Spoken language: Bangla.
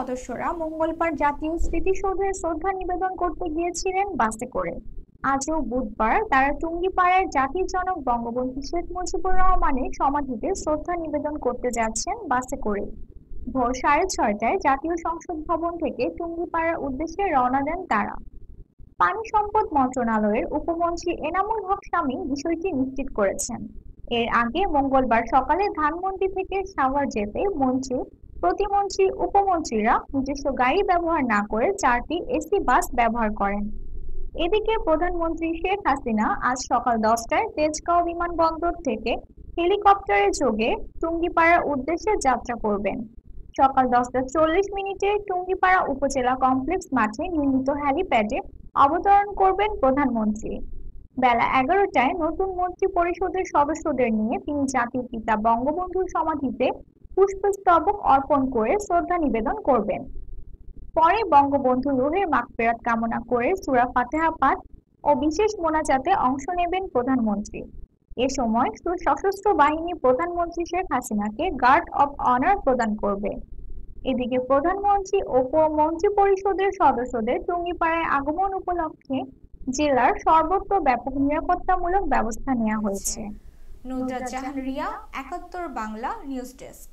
সদস্যরা মঙ্গলবার জাতীয় স্মৃতিসৌধে শ্রদ্ধা নিবেদন করতে গিয়েছিলেন বাসে করে। আজও বুধবার তারা টুঙ্গিপাড়ায় জাতির জনক বঙ্গবন্ধু শেখ মুজিবুর রহমানের সমাধিতে শ্রদ্ধা নিবেদন করতে যাচ্ছেন বাসে করে। ভোর 6:30টায় জাতীয় সংসদ ভবন থেকে টুঙ্গিপাড়ার উদ্দেশ্যে রওনা দেন তারা। পানি সম্পদ মন্ত্রণালয়ের উপমন্ত্রী এনামুল হক শামীম বিষয়টি নিশ্চিত করেছেন। এর আগে মঙ্গলবার সকালে ধানমন্ডি থেকে সাভার যেতে মন্ত্রী, প্রতিমন্ত্রী, উপমন্ত্রীরা নিজস্ব গাড়ি ব্যবহার না করে 4টি এসি বাস ব্যবহার করেন। এদিকে প্রধানমন্ত্রী শেখ হাসিনা আজ সকাল 10টায় তেজগাঁও বিমানবন্দর থেকে হেলিকপ্টারে যোগে টুঙ্গিপাড়ার উদ্দেশ্যে যাত্রা করবেন। সকাল 10টা 40 মিনিটে টুঙ্গিপাড়া উপজেলা কমপ্লেক্স মাঠে নির্মিত হ্যালিপ্যাডে অবতরণ করবেন প্রধানমন্ত্রী। বেলা 11টায় নতুন মন্ত্রী পরিষদের সদস্যদের নিয়ে তিনি জাতির পিতা বঙ্গবন্ধুর সমাধিতে পুষ্পস্তবক অর্পণ করে শ্রদ্ধা নিবেদন করবেন। পরে বঙ্গবন্ধু রুহের মাগফিরাত কামনা করে সূরা ফাতিহা পাঠ ও বিশেষ মোনাজাতে অংশ নেবেন প্রধানমন্ত্রী। এ সময় সশস্ত্র বাহিনী প্রধানমন্ত্রী শেখ হাসিনাকে গার্ড অব অনার প্রদান করবে। এদিকে প্রধানমন্ত্রী ও মন্ত্রী পরিষদের সদস্যদের টুঙ্গিপাড়ায় আগমন উপলক্ষে জেলার সর্বত্র ব্যাপক নিরাপত্তামূলক ব্যবস্থা নেওয়া হয়েছে। Nusrat Jahan Riya, 71 Bangla news desk.